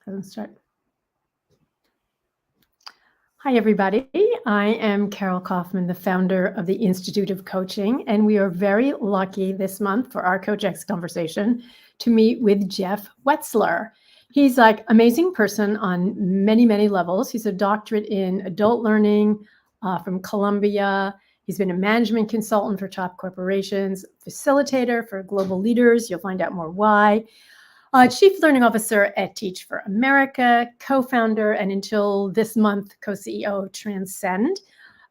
Let's start. Hi, everybody. I am Carol Kauffman, the founder of the Institute of Coaching, and we are very lucky this month for our CoachX Conversation to meet with Jeff Wetzler. He's like amazing person on many, many levels. He's a doctorate in adult learning from Columbia. He's been a management consultant for top corporations, facilitator for global leaders. You'll find out more why. Chief Learning Officer at Teach for America, co-founder, and until this month, co-CEO of Transcend.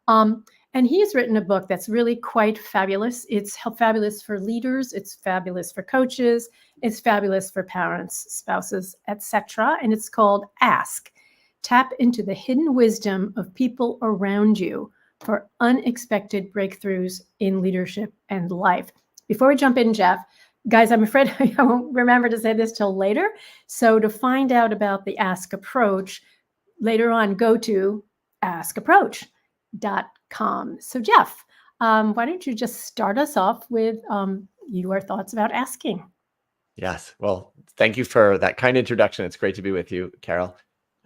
And he's written a book that's really quite fabulous. It's fabulous for leaders. It's fabulous for coaches. It's fabulous for parents, spouses, etc. And it's called Ask. Tap into the hidden wisdom of people around you for unexpected breakthroughs in leadership and life. Before we jump in, Jeff, guys, I'm afraid I won't remember to say this till later. So to find out about the Ask approach, later on, go to askapproach.com. So Jeff, why don't you just start us off with your thoughts about asking? Yes. Well, thank you for that kind introduction. It's great to be with you, Carol.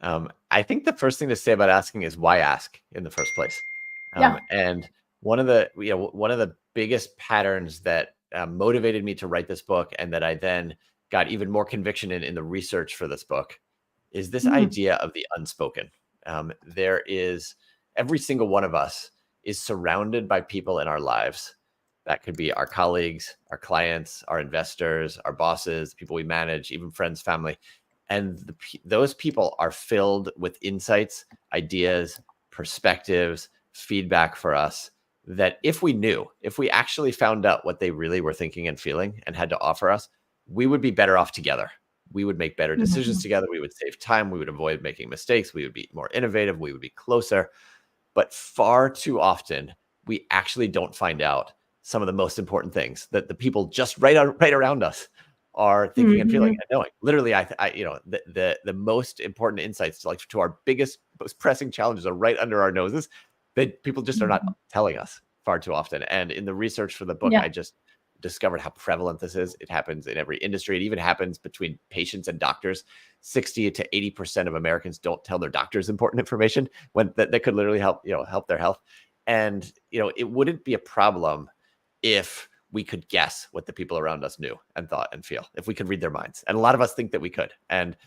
I think the first thing to say about asking is why ask in the first place. And one of the biggest patterns that motivated me to write this book, and that I then got even more conviction in the research for this book, is this idea of the unspoken. There is, every single one of us is surrounded by people in our lives. That could be our colleagues, our clients, our investors, our bosses, people we manage, even friends, family. And those people are filled with insights, ideas, perspectives, feedback for us that if we actually found out what they really were thinking and feeling and had to offer us, we would be better off together. We would make better decisions together. We would save time. We would avoid making mistakes. We would be more innovative. We would be closer. But far too often, we actually don't find out some of the most important things that the people just right around us are thinking and feeling and knowing. Literally, the most important insights to our biggest, most pressing challenges are right under our noses that people just are not telling us far too often. And in the research for the book, I just discovered how prevalent this is. It happens in every industry. It even happens between patients and doctors. 60 to 80% of Americans don't tell their doctors important information when that could literally help their health. And it wouldn't be a problem if we could guess what the people around us knew and thought and feel, if we could read their minds. And a lot of us think that we could. And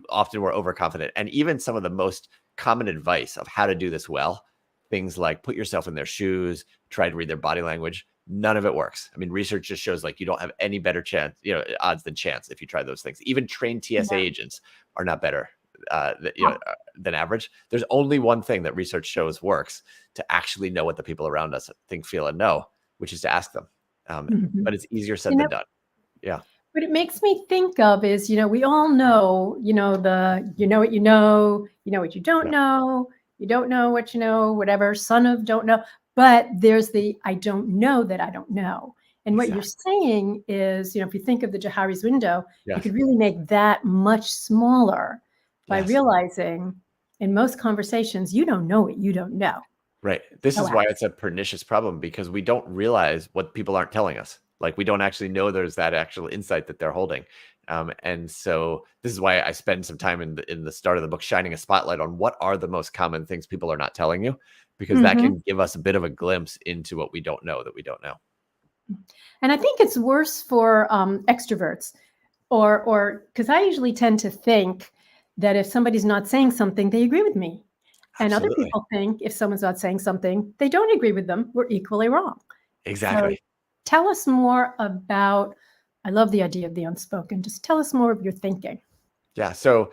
often we're overconfident. And even some of the most common advice of how to do this well, things like put yourself in their shoes, try to read their body language, none of it works. I mean, research just shows you don't have any better chance, odds than chance if you try those things. Even trained TSA agents are not better than average. There's only one thing that research shows works to actually know what the people around us think, feel, and know, which is to ask them. But it's easier said than done. Yeah. What it makes me think of is, we all know, what you know, what you what you don't know, you don't know what you know, whatever, son of don't know. But there's the I don't know that I don't know. And what you're saying is, if you think of the Johari's window, you could really make that much smaller by realizing in most conversations, you don't know what you don't know. Right. This is why it's a pernicious problem, because we don't realize what people aren't telling us. We don't actually know there's that actual insight that they're holding. And so this is why I spend some time in the start of the book shining a spotlight on what are the most common things people are not telling you, because that can give us a bit of a glimpse into what we don't know that we don't know. And I think it's worse for extroverts, or because I usually tend to think that if somebody's not saying something, they agree with me. And other people think if someone's not saying something, they don't agree with them. We're equally wrong. Exactly. So tell us more about, I love the idea of the unspoken. Just tell us more of your thinking. Yeah. So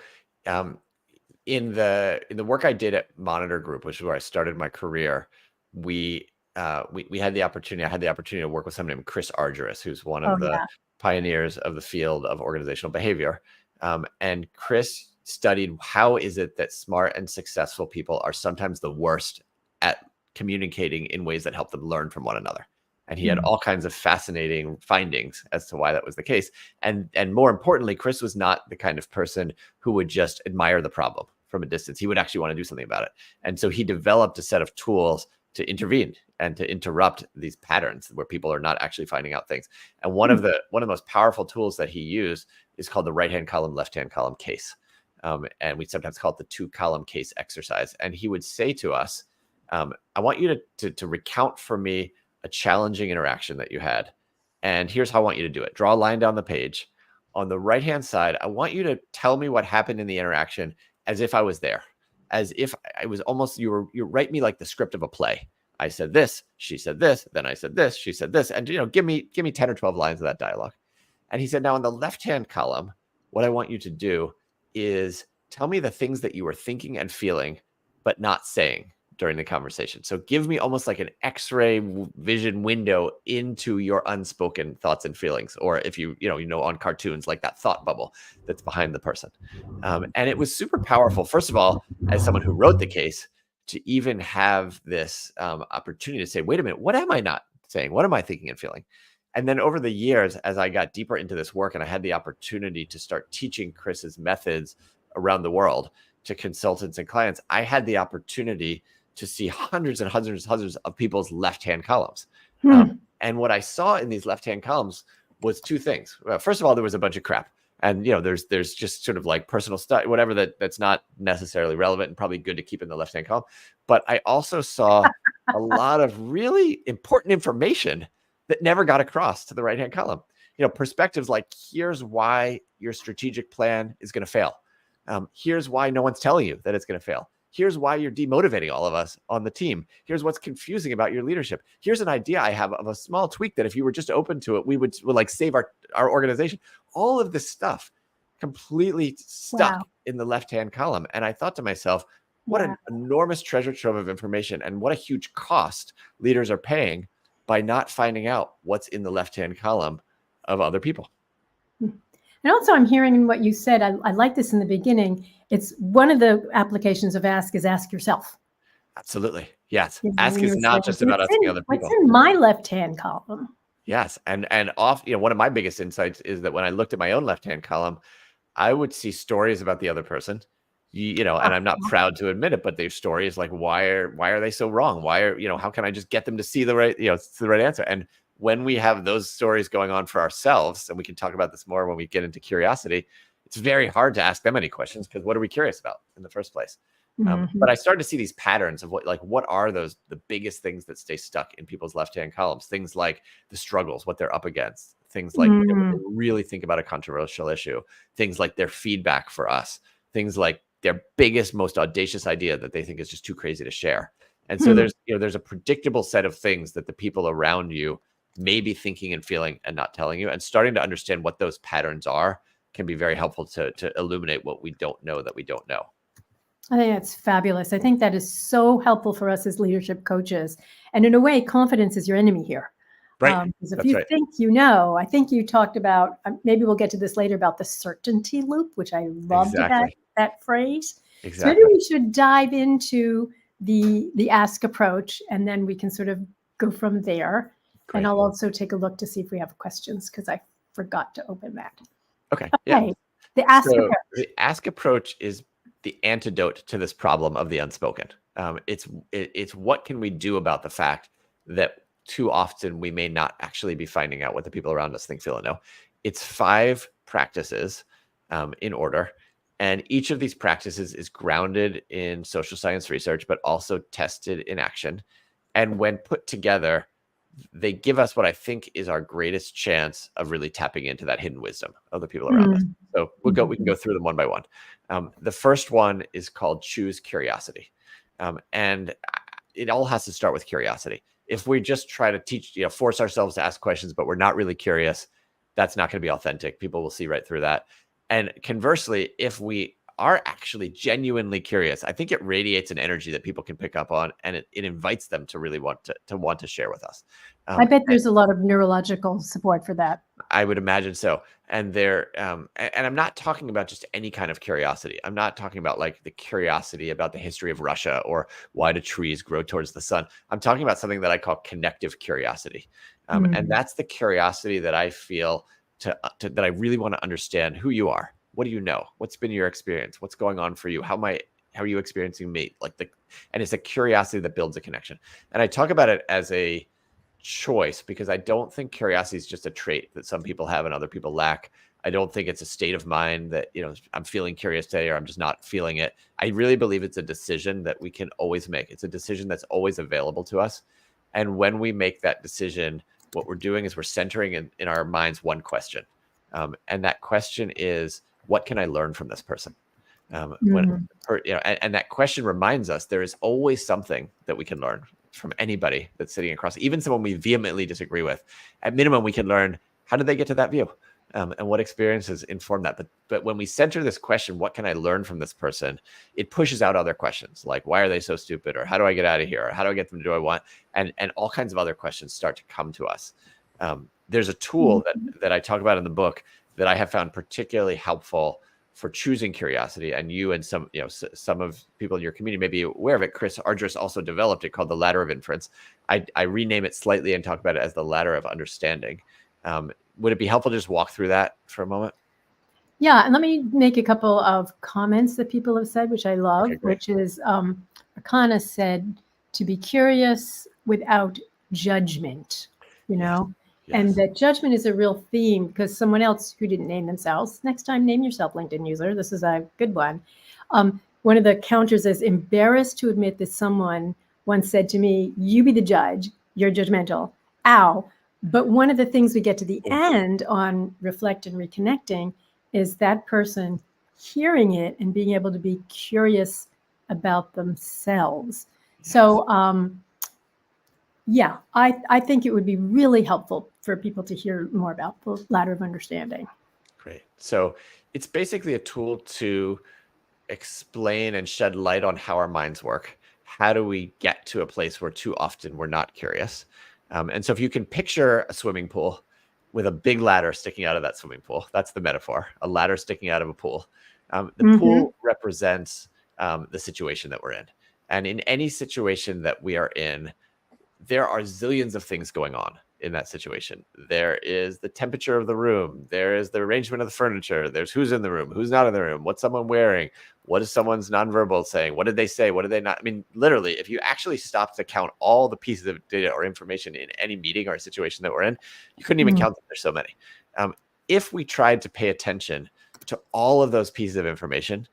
in the work I did at Monitor Group, which is where I started my career, I had the opportunity to work with someone named Chris Argyris, who's one of the pioneers of the field of organizational behavior. And Chris studied how is it that smart and successful people are sometimes the worst at communicating in ways that help them learn from one another. And he had all kinds of fascinating findings as to why that was the case. And more importantly, Chris was not the kind of person who would just admire the problem from a distance. He would actually want to do something about it. And so he developed a set of tools to intervene and to interrupt these patterns where people are not actually finding out things. And one of the most powerful tools that he used is called the right-hand column, left-hand column case. And we sometimes call it the 2-column case exercise. And he would say to us, I want you to recount for me a challenging interaction that you had. And here's how I want you to do it. Draw a line down the page. On the right-hand side, I want you to tell me what happened in the interaction as if I was there, as if I was almost, you write me like the script of a play. I said this, she said this, then I said this, she said this, and give me 10 or 12 lines of that dialogue. And he said, now in the left-hand column, what I want you to do is tell me the things that you were thinking and feeling, but not saying during the conversation. So give me almost like an X-ray vision window into your unspoken thoughts and feelings, or if you know on cartoons, like that thought bubble that's behind the person. And it was super powerful. First of all, as someone who wrote the case, to even have this opportunity to say, wait a minute, what am I not saying? What am I thinking and feeling? And then over the years, as I got deeper into this work and I had the opportunity to start teaching Chris's methods around the world to consultants and clients, I had the opportunity to see hundreds and hundreds and hundreds of people's left-hand columns. And what I saw in these left-hand columns was two things. Well, first of all, there was a bunch of crap. And, there's just sort of like personal stuff, whatever that's not necessarily relevant and probably good to keep in the left-hand column. But I also saw a lot of really important information that never got across to the right-hand column. Perspectives like, here's why your strategic plan is going to fail. Here's why no one's telling you that it's going to fail. Here's why you're demotivating all of us on the team. Here's what's confusing about your leadership. Here's an idea I have of a small tweak that if you were just open to it, we would like save our organization. All of this stuff completely stuck in the left-hand column. And I thought to myself, what an enormous treasure trove of information and what a huge cost leaders are paying by not finding out what's in the left-hand column of other people. And also I'm hearing in what you said, I like this in the beginning. It's one of the applications of ask is ask yourself. Absolutely. Yes. Ask is not just about asking other people. What's in my left-hand column? Yes. And one of my biggest insights is that when I looked at my own left-hand column, I would see stories about the other person, and I'm not proud to admit it, but their stories like, why are they so wrong? How can I just get them to see the right, the right answer? And when we have those stories going on for ourselves, and we can talk about this more when we get into curiosity, it's very hard to ask them any questions because what are we curious about in the first place? But I started to see these patterns of what are the biggest things that stay stuck in people's left-hand columns, things like the struggles, what they're up against, things like when they really think about a controversial issue, things like their feedback for us, things like their biggest, most audacious idea that they think is just too crazy to share. And so there's a predictable set of things that the people around you may be thinking and feeling and not telling you, and starting to understand what those patterns are can be very helpful to illuminate what we don't know that we don't know. I think that's fabulous. I think that is so helpful for us as leadership coaches. And in a way, confidence is your enemy here. Right. Because if you think I think you talked about, maybe we'll get to this later, about the certainty loop, which I loved that phrase. Exactly. So maybe we should dive into the ask approach, and then we can sort of go from there. Great. And I'll also take a look to see if we have questions because I forgot to open that. Okay. Yeah. The ask approach. The ask approach is the antidote to this problem of the unspoken. It's what can we do about the fact that too often we may not actually be finding out what the people around us think, feel, and know. It's 5 practices in order. And each of these practices is grounded in social science research, but also tested in action. And when put together, they give us what I think is our greatest chance of really tapping into that hidden wisdom of the people around us. So we can go through them one by one. The first one is called choose curiosity. And it all has to start with curiosity. If we just try to teach, force ourselves to ask questions, but we're not really curious, that's not going to be authentic. People will see right through that. And conversely, if we are actually genuinely curious, I think it radiates an energy that people can pick up on, and it invites them to really want to share with us. I bet there's a lot of neurological support for that. I would imagine so. And and I'm not talking about just any kind of curiosity. I'm not talking about like the curiosity about the history of Russia or why do trees grow towards the sun. I'm talking about something that I call connective curiosity. And that's the curiosity that I feel that I really want to understand who you are. What do you know? What's been your experience? What's going on for you? How are you experiencing me? And it's a curiosity that builds a connection. And I talk about it as a choice because I don't think curiosity is just a trait that some people have and other people lack. I don't think it's a state of mind that, I'm feeling curious today or I'm just not feeling it. I really believe it's a decision that we can always make. It's a decision that's always available to us. And when we make that decision, what we're doing is we're centering in our minds one question. And that question is, what can I learn from this person? And that question reminds us there is always something that we can learn from anybody that's sitting across, even someone we vehemently disagree with. At minimum, we can learn, how did they get to that view? And what experiences inform that. But when we center this question, what can I learn from this person? It pushes out other questions like, why are they so stupid? Or how do I get out of here? Or how do I get them to do I want? And all kinds of other questions start to come to us. There's a tool that I talk about in the book that I have found particularly helpful for choosing curiosity. And you and some of people in your community may be aware of it. Chris Ardress also developed it, called the ladder of inference. I rename it slightly and talk about it as the ladder of understanding. Would it be helpful to just walk through that for a moment? Yeah, and let me make a couple of comments that people have said, which I love, which is Akana said to be curious without judgment, Yes. And that judgment is a real theme, because someone else who didn't name themselves, next time name yourself, LinkedIn user. This is a good one. One of the counters is embarrassed to admit that someone once said to me, you be the judge, you're judgmental. Ow. But one of the things we get to the end on reflect and reconnecting is that person hearing it and being able to be curious about themselves. Yes. So, yeah, I think it would be really helpful for people to hear more about the ladder of understanding. Great. So it's basically a tool to explain and shed light on how our minds work. How do we get to a place where too often we're not curious? And so if you can picture a swimming pool with a big ladder sticking out of that swimming pool, that's the metaphor, a ladder sticking out of a pool. The pool represents the situation that we're in. And in any situation that we are in, there are zillions of things going on in that situation. There is the temperature of the room. There is the arrangement of the furniture. There's who's in the room, who's not in the room, what's someone wearing, what is someone's nonverbal saying, what did they say, what did they not? I mean, literally, if you actually stop to count all the pieces of data or information in any meeting or situation that we're in, you couldn't even count them. There's so many. If we tried to pay attention to all of those pieces of information,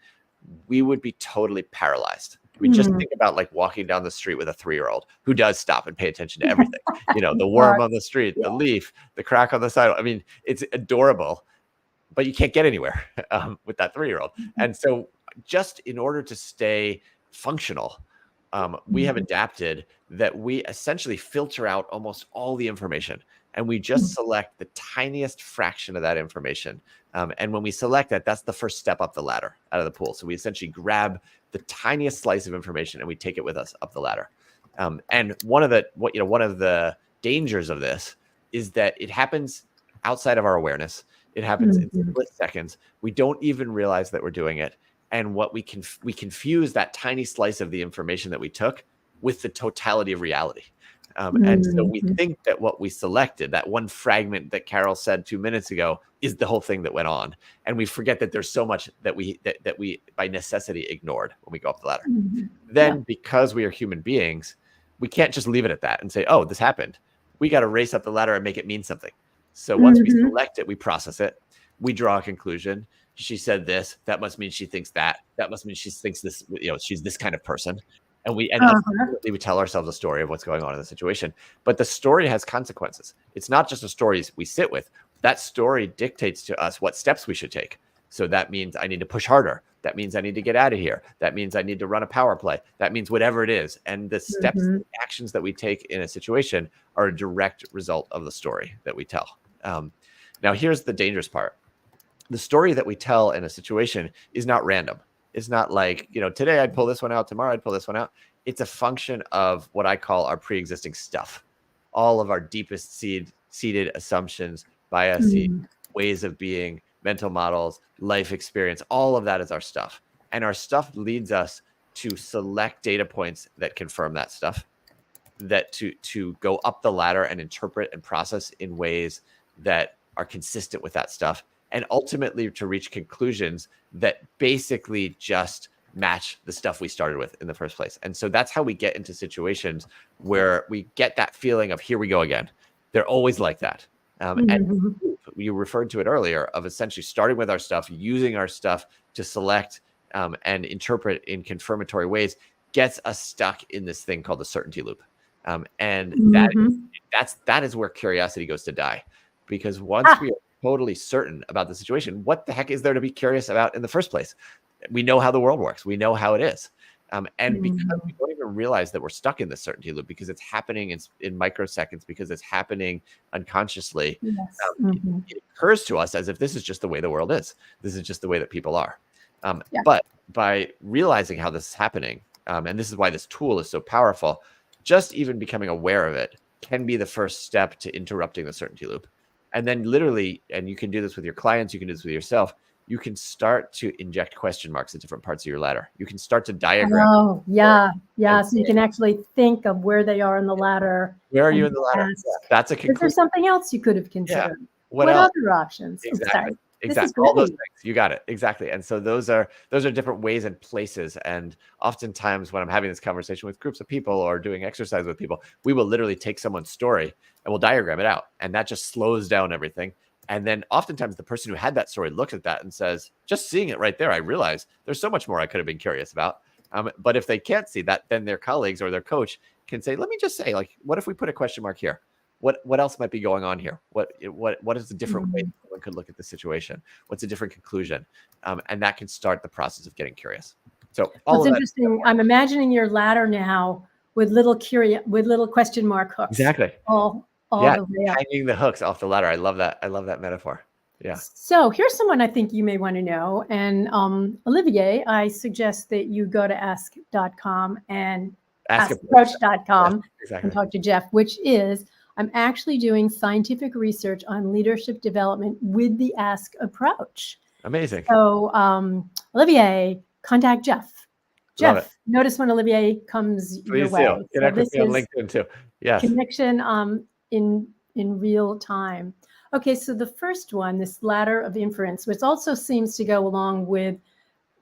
we would be totally paralyzed. I mean, just think about like walking down the street with a 3-year-old who does stop and pay attention to everything. The worm on the street, the leaf, the crack on the sidewalk. I mean, it's adorable, but you can't get anywhere with that 3-year-old. And so just in order to stay functional, we have adapted that we essentially filter out almost all the information, and we just select the tiniest fraction of that information. And when we select that, that's the first step up the ladder out of the pool. So we essentially grab the tiniest slice of information and we take it with us up the ladder. And one of the dangers of this is that it happens outside of our awareness. It happens in split seconds. We don't even realize that we're doing it. And what we confuse that tiny slice of the information that we took with the totality of reality. And so we think that what we selected, that one fragment that Carol said 2 minutes ago, is the whole thing that went on. And we forget that there's so much that we by necessity ignored when we go up the ladder. Then because we are human beings, we can't just leave it at that and say, oh, this happened. We got to race up the ladder and make it mean something. So once we select it, we process it. We draw a conclusion. She said this. That must mean she thinks that. That must mean she thinks this, she's this kind of person. And we tell ourselves a story of what's going on in the situation. But the story has consequences. It's not just a story we sit with. That story dictates to us what steps we should take. So that means I need to push harder. That means I need to get out of here. That means I need to run a power play. That means whatever it is. And the steps, the actions that we take in a situation are a direct result of the story that we tell. Now, here's the dangerous part. The story that we tell in a situation is not random. It's not like, today I'd pull this one out, tomorrow I'd pull this one out. It's a function of what I call our pre-existing stuff. All of our deepest seated assumptions, biases, ways of being, mental models, life experience, all of that is our stuff. And our stuff leads us to select data points that confirm that stuff, that to go up the ladder and interpret and process in ways that are consistent with that stuff, and ultimately to reach conclusions that basically just match the stuff we started with in the first place. And so that's how we get into situations where we get that feeling of, here we go again. They're always like that. And Mhm. you referred to it earlier of essentially starting with our stuff, using our stuff to select and interpret in confirmatory ways, gets us stuck in this thing called the certainty loop. And Mhm. that is where curiosity goes to die. Because once Ah, we are totally certain about the situation, what the heck is there to be curious about in the first place? We know how the world works. We know how it is. And because we mhm. don't even realize that we're stuck in the certainty loop because it's happening in microseconds, because it's happening unconsciously, Yes. it occurs to us as if this is just the way the world is. This is just the way that people are. Yeah. But by realizing how this is happening, and this is why this tool is so powerful, just even becoming aware of it can be the first step to interrupting the certainty loop. And then literally, and you can do this with your clients, you can do this with yourself, you can start to inject question marks at different parts of your ladder. You can start to diagram Oh, yeah. Yeah. and So you say, can actually think of where they are in the ladder where are you and in the ladder? Yeah, ask, that's a is there conclusion. something else you could have Yeah. considered? What What else? other options? Oh, Exactly. sorry. This is Exactly. All those great. things. You got it. Exactly. And so those are different ways and places. And oftentimes when I'm having this conversation with groups of people or doing exercise with people, we will literally take someone's story and we'll diagram it out. And that just slows down everything. And then oftentimes the person who had that story looks at that and says, just seeing it right there, I realize there's so much more I could have been curious about. But if they can't see that, then their colleagues or their coach can say, let me just say, like, what if we put a question mark here? What else might be going on here? What is the different way Mm. someone could look at the situation? What's a different conclusion? And that can start the process of getting curious. So Well, all it's of that. interesting. I'm imagining your ladder now with little question mark hooks Exactly. all Yeah. the way up. Hanging the hooks off the ladder. I love that. I love that metaphor. Yeah. So here's someone I think you may want to know. And Olivier, I suggest that you go to ask.com and Ask a coach. Yes, askcoach.com and exactly. talk to Jeff, which is I'm actually doing scientific research on leadership development with the ask approach. Amazing. So Olivier, contact Jeff. Love it. Jeff, notice when Olivier comes your Please do. way. So Connect with this me on is LinkedIn too. Yes. connection in real time. Okay, so the first one, this ladder of inference, which also seems to go along with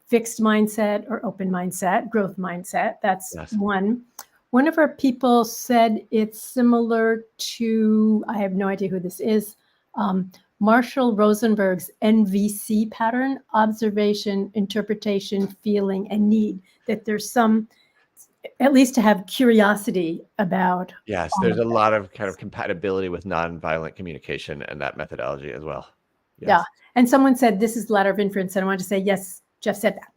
fixed mindset or open mindset, growth mindset. That's Yes. one. One of our people said it's similar to, I have no idea who this is, Marshall Rosenberg's NVC pattern: observation, interpretation, feeling, and need. That there's some, at least to have curiosity about Yes. all There's of a that. lot of kind of compatibility with nonviolent communication and that methodology as well. Yeah. Yes. And someone said this is ladder of inference, and I wanted to say, yes, Jeff said that.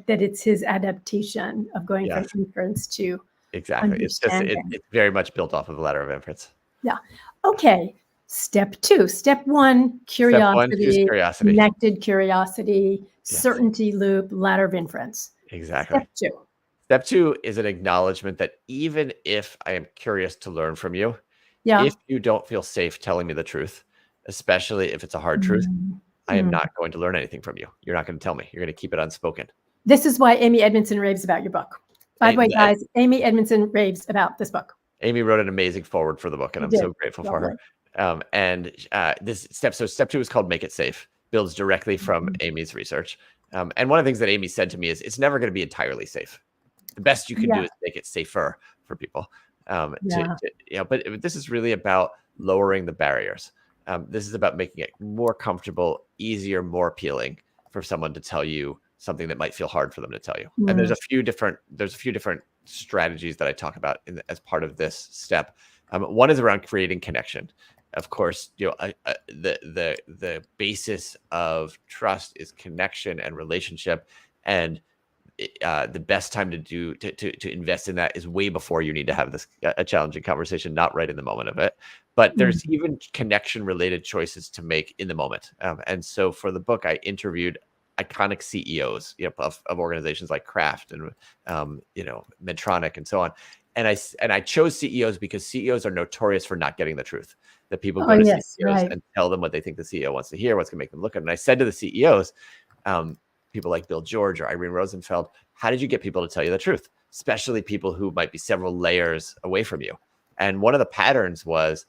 That it's his adaptation of going from Yes. inference to Exactly. understanding. It's very much built off of the ladder of inference. Yeah. Okay. Step two. Step one, Step one, choose curiosity, curiosity. connected curiosity, Yes, certainty loop, ladder of inference. exactly. Step two. Step two is an acknowledgement that even if I am curious to learn from you, Yeah. if you don't feel safe telling me the truth, especially if it's a hard truth, Mm, I am mm. not going to learn anything from you. You're not going to tell me. You're going to keep it unspoken. This is why Amy Edmondson raves about your book. By the way, And guys, Amy Edmondson raves about this book. Amy wrote an amazing foreword for the book, and She I'm did. so grateful for Lovely. her. So step two is called Make It Safe, builds directly from Mhm. Amy's research. And one of the things that Amy said to me is it's never going to be entirely safe. The best you can do Yeah. is make it safer for people. Yeah. But this is really about lowering the barriers. This is about making it more comfortable, easier, more appealing for someone to tell you something that might feel hard for them to tell you. And Mm. there's a few different strategies that I talk about as part of this step. One is around creating connection. Of course, the basis of trust is connection and relationship, and the best time to invest in that is way before you need to have a challenging conversation, not right in the moment of it. But there's Mhm. even connection related choices to make in the moment. And so for the book, I interviewed iconic CEOs, of organizations like Kraft and Medtronic and so on. And I chose CEOs because CEOs are notorious for not getting the truth. That people Oh, go to yes, CEOs right. and tell them what they think the CEO wants to hear, what's going to make them look good. And I said to the CEOs, people like Bill George or Irene Rosenfeld, how did you get people to tell you the truth? Especially people who might be several layers away from you. And one of the patterns was,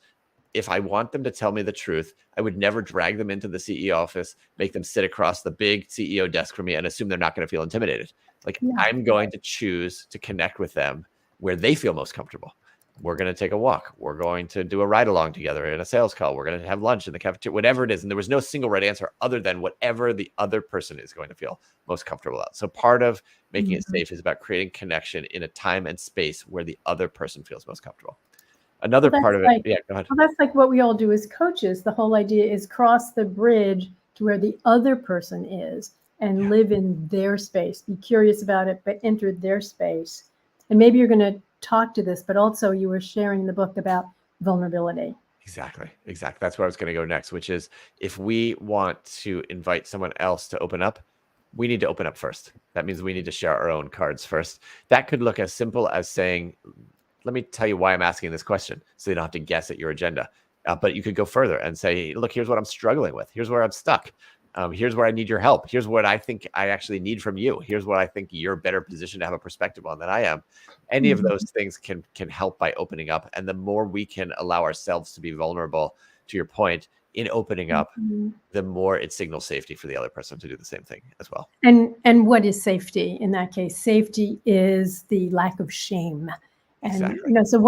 if I want them to tell me the truth, I would never drag them into the CEO office, make them sit across the big CEO desk from me and assume they're not going to feel intimidated. Like, Yeah. I'm going to choose to connect with them where they feel most comfortable. we're going to take a walk. We're going to do a ride along together in a sales call. We're going to have lunch in the cafeteria, whatever it is. And there was no single right answer other than whatever the other person is going to feel most comfortable about. So part of making it safe is about creating connection in a time and space where the other person feels most comfortable. Another part of it, go ahead. Well, that's like what we all do as coaches. The whole idea is cross the bridge to where the other person is and live in their space. Be curious about it, but enter their space. And maybe you're going to talk to this, but also you were sharing the book about vulnerability. Exactly. That's where I was going to go next, which is if we want to invite someone else to open up, we need to open up first. That means we need to share our own cards first. That could look as simple as saying, let me tell you why I'm asking this question, so you don't have to guess at your agenda. But you could go further and say, look, here's what I'm struggling with. Here's where I'm stuck. Here's where I need your help. Here's what I think I actually need from you. Here's what I think you're better positioned to have a perspective on than I am. Any of those things can help by opening up. And the more we can allow ourselves to be vulnerable, to your point, in opening up, the more it signals safety for the other person to do the same thing as well. And what is safety in that case? Safety is the lack of shame. And Exactly. so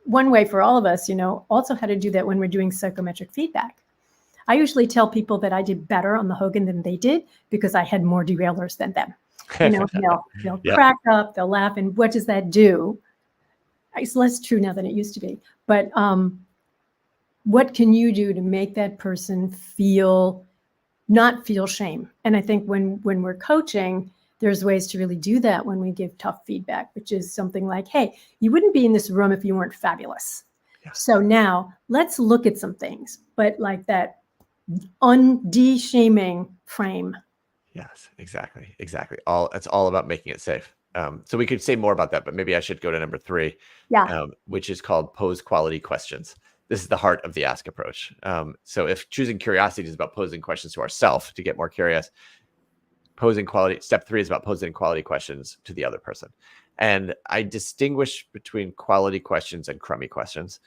one way for all of us, also how to do that when we're doing psychometric feedback. I usually tell people that I did better on the Hogan than they did because I had more derailers than them. They'll crack up, they'll laugh, and what does that do? It's less true now than it used to be. But what can you do to make that person not feel shame? And I think when we're coaching, there's ways to really do that when we give tough feedback, which is something like, hey, you wouldn't be in this room if you weren't fabulous. Yeah. So now let's look at some things, but like that de-shaming frame. Yes, exactly. It's all about making it safe. So we could say more about that, but maybe I should go to number 3, which is called pose quality questions. This is the heart of the ask approach. So if choosing curiosity is about posing questions to ourselves to get more curious, step 3 is about posing quality questions to the other person. And I distinguish between quality questions and crummy questions.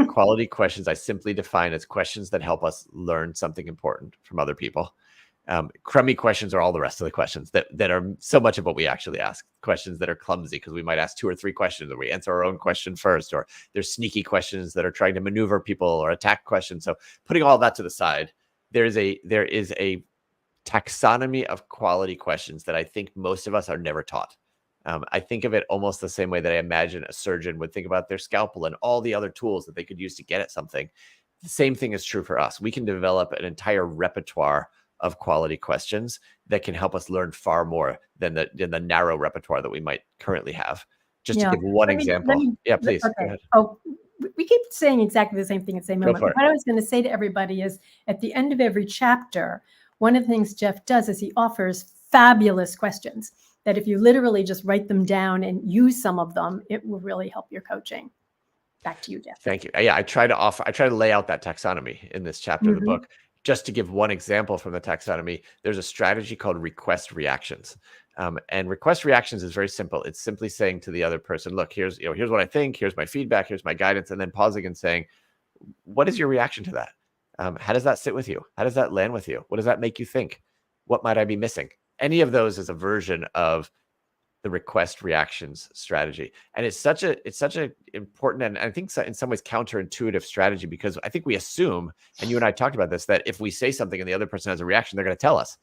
Quality questions I simply define as questions that help us learn something important from other people. Crummy questions are all the rest of the questions that are so much of what we actually ask. Questions that are clumsy because we might ask 2 or 3 questions, or we answer our own question first, or there's sneaky questions that are trying to maneuver people, or attack questions. So putting all that to the side, there is a taxonomy of quality questions that I think most of us are never taught. I think of it almost the same way that I imagine a surgeon would think about their scalpel and all the other tools that they could use to get at something. The same thing is true for us. We can develop an entire repertoire of quality questions that can help us learn far more than the narrow repertoire that we might currently have. Just to give one example. Please. Okay. Go ahead. Oh, we keep saying exactly the same thing at the same moment. What I was going to say to everybody is at the end of every chapter, one of the things Jeff does is he offers fabulous questions that if you literally just write them down and use some of them, it will really help your coaching. Back to you, Jeff. Thank you. Yeah, I try to lay out that taxonomy in this chapter of the book. Just to give one example from the taxonomy, there's a strategy called request reactions. And request reactions is very simple. It's simply saying to the other person, look, here's what I think, here's my feedback, here's my guidance, and then pausing and saying, what is your reaction to that? How does that sit with you? How does that land with you? What does that make you think? What might I be missing? Any of those is a version of the request reactions strategy. And it's such a important, and I think in some ways counterintuitive strategy, because I think we assume, and you and I talked about this, that if we say something and the other person has a reaction, they're going to tell us.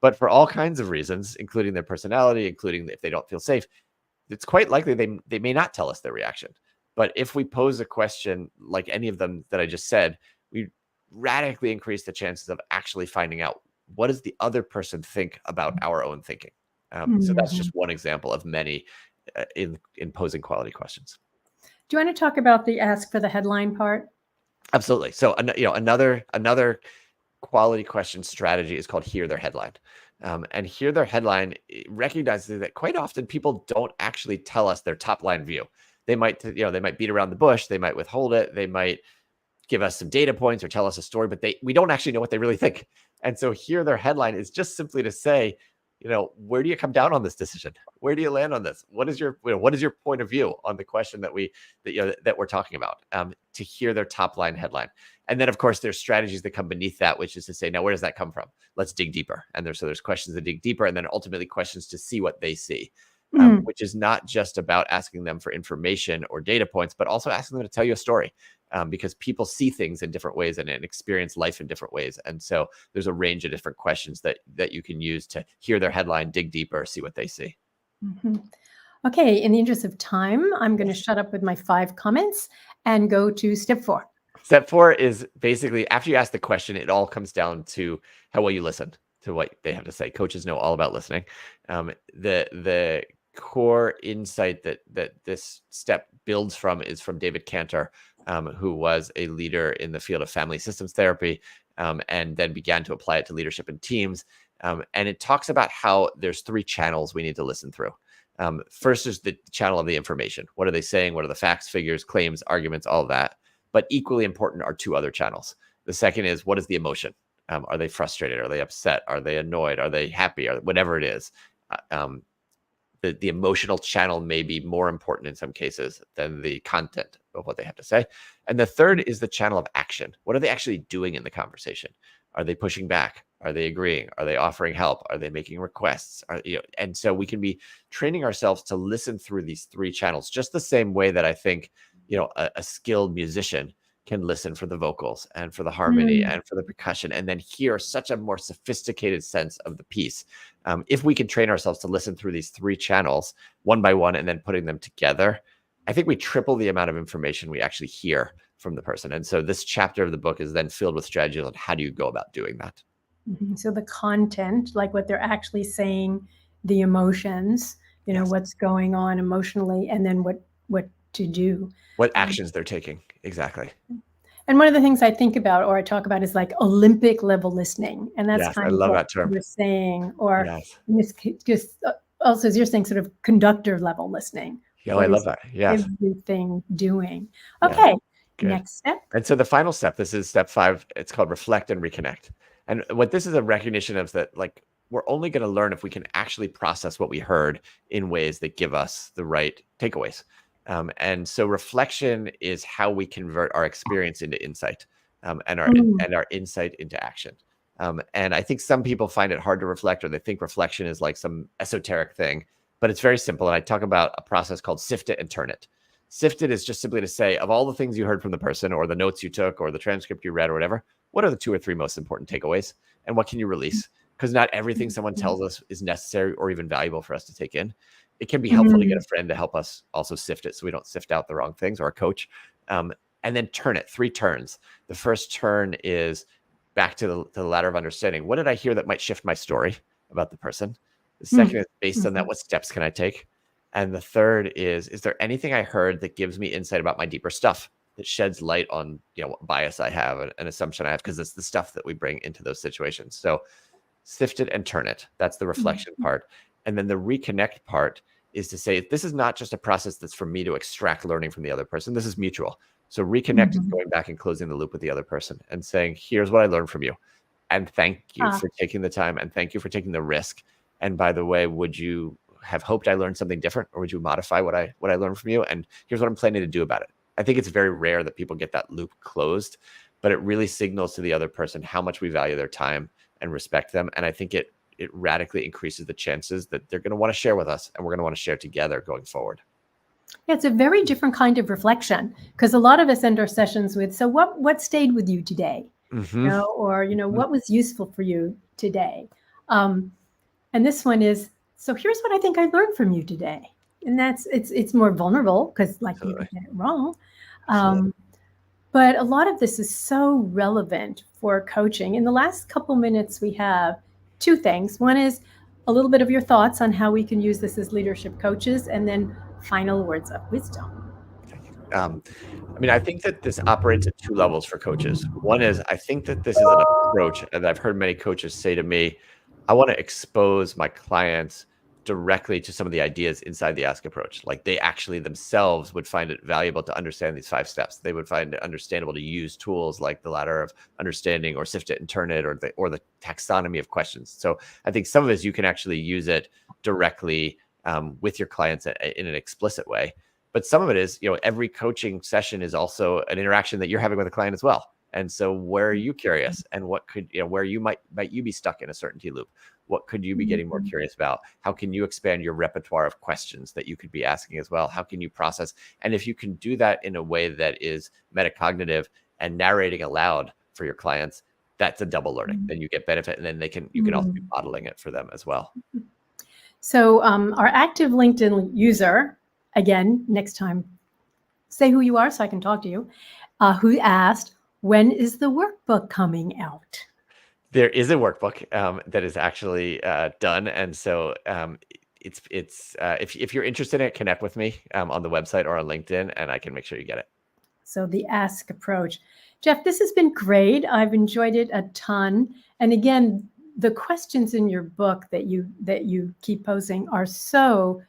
But for all kinds of reasons, including their personality, including if they don't feel safe, it's quite likely they may not tell us their reaction. But if we pose a question like any of them that I just said, we radically increase the chances of actually finding out what does the other person think about our own thinking. So that's just one example of many in posing quality questions. Do you want to talk about the ask for the headline part? Absolutely. So another quality question strategy is called hear their headline. And hear their headline recognizes that quite often people don't actually tell us their top line view. They might beat around the bush. They might withhold it. They might give us some data points or tell us a story, but we don't actually know what they really think. And so hear their headline is just simply to say, where do you come down on this decision? Where do you land on this? What is your point of view on the question that we're talking about? To hear their top line headline. And then of course there's strategies that come beneath that, which is to say, now where does that come from? Let's dig deeper. And there's questions that dig deeper, and then ultimately questions to see what they see. which is not just about asking them for information or data points, but also asking them to tell you a story. Because people see things in different ways and experience life in different ways. And so there's a range of different questions that you can use to hear their headline, dig deeper, see what they see. Okay, in the interest of time, I'm going to shut up with my 5 comments and go to step 4. Step 4 is basically after you ask the question, it all comes down to how well you listen to what they have to say. Coaches know all about listening. The core insight that this step builds from is from David Cantor, who was a leader in the field of family systems therapy, and then began to apply it to leadership and teams. And it talks about how there's 3 channels we need to listen through. First is the channel of the information. What are they saying? What are the facts, figures, claims, arguments, all of that? But equally important are 2 other channels. The second is, what is the emotion? Are they frustrated? Are they upset? Are they annoyed? Are they happy? Or whatever it is. The emotional channel may be more important in some cases than the content of what they have to say. And the third is the channel of action. What are they actually doing in the conversation? Are they pushing back? Are they agreeing? Are they offering help? Are they making requests? And so we can be training ourselves to listen through these 3 channels, just the same way that I think, a skilled musician can listen for the vocals and for the harmony and for the percussion, and then hear such a more sophisticated sense of the piece. If we can train ourselves to listen through these 3 channels one by one and then putting them together, I think we triple the amount of information we actually hear from the person. And so this chapter of the book is then filled with strategies on how do you go about doing that. So the content, like what they're actually saying, the emotions, what's going on emotionally, and then what to do. What actions they're taking. Exactly. And one of the things I think about or I talk about is like Olympic level listening. And that's kind of what you're saying, or just also as you're saying, sort of conductor level listening. Yeah, I love that. Yes. Everything doing. Okay. Good. Next step. And so the final step, this is step 5. It's called reflect and reconnect. And what this is a recognition of that, like, we're only going to learn if we can actually process what we heard in ways that give us the right takeaways. And so reflection is how we convert our experience into insight, and our insight into action. And I think some people find it hard to reflect, or they think reflection is like some esoteric thing, but it's very simple. And I talk about a process called sift it and turn it. Sift it is just simply to say, of all the things you heard from the person or the notes you took or the transcript you read or whatever, what are the 2 or 3 most important takeaways, and what can you release? Because not everything someone tells us is necessary or even valuable for us to take in. It can be helpful to get a friend to help us also sift it so we don't sift out the wrong things, or a coach. And then turn it. 3 turns. The first turn is back to the ladder of understanding. What did I hear that might shift my story about the person? The second is, based on that, what steps can I take? And the third is there anything I heard that gives me insight about my deeper stuff, that sheds light on what bias I have, an assumption I have, because it's the stuff that we bring into those situations. So sift it and turn it. That's the reflection part. And then the reconnect part is to say, this is not just a process that's for me to extract learning from the other person. This is mutual. So reconnect is going back and closing the loop with the other person and saying, here's what I learned from you. And thank you for taking the time, and thank you for taking the risk. And by the way, would you have hoped I learned something different, or would you modify what I learned from you? And here's what I'm planning to do about it. I think it's very rare that people get that loop closed, but it really signals to the other person how much we value their time and respect them. And I think it radically increases the chances that they're going to want to share with us, and we're going to want to share together going forward. Yeah, it's a very different kind of reflection, because a lot of us end our sessions with, so what stayed with you today? What was useful for you today? And this one is, so here's what I think I learned from you today. And it's more vulnerable, because people get it wrong. But a lot of this is so relevant for coaching. In the last couple minutes, we have 2 things. One is a little bit of your thoughts on how we can use this as leadership coaches, and then final words of wisdom. I think that this operates at 2 levels for coaches. One is, I think that this is an approach, and I've heard many coaches say to me, I want to expose my clients directly to some of the ideas inside the ask approach. Like, they actually themselves would find it valuable to understand these 5 steps. They would find it understandable to use tools like the ladder of understanding, or sift it and turn it, or the taxonomy of questions. So I think some of it, you can actually use it directly with your clients in an explicit way. But some of it is, every coaching session is also an interaction that you're having with a client as well. And so where are you curious, and what could, where you might you be stuck in a certainty loop? What could you be getting more curious about? How can you expand your repertoire of questions that you could be asking as well? How can you process? And if you can do that in a way that is metacognitive and narrating aloud for your clients, that's a double learning. Then you get benefit, and then you can also be modeling it for them as well. So our active LinkedIn user, again, next time, say who you are so I can talk to you, who asked, when is the workbook coming out? There is a workbook that is actually done. And so if you're interested in it, connect with me on the website or on LinkedIn, and I can make sure you get it. So the ask approach. Jeff, this has been great. I've enjoyed it a ton. And again, the questions in your book that you keep posing are so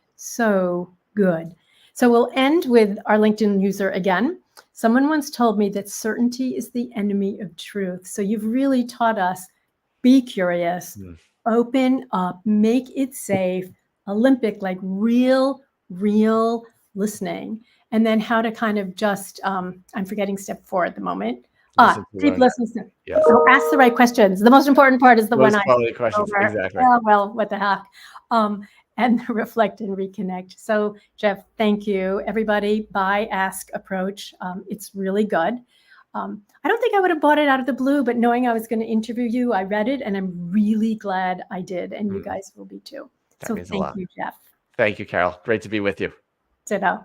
good. So we'll end with our LinkedIn user again. Someone once told me that certainty is the enemy of truth. So you've really taught us, be curious, open up, make it safe, Olympic, like real listening. And then how to kind of just, I'm forgetting step 4 at the moment. Deep listening. Yes. So ask the right questions. The most important part is the Most one quality questions. Exactly. Well, what the heck? And reflect and reconnect. So Jeff, thank you. Everybody, buy Ask Approach. It's really good. I don't think I would have bought it out of the blue, but knowing I was going to interview you, I read it and I'm really glad I did. And you guys will be too. That so means a thank lot. you, Jeff. Thank you, Carol. Great to be with you. Ditto.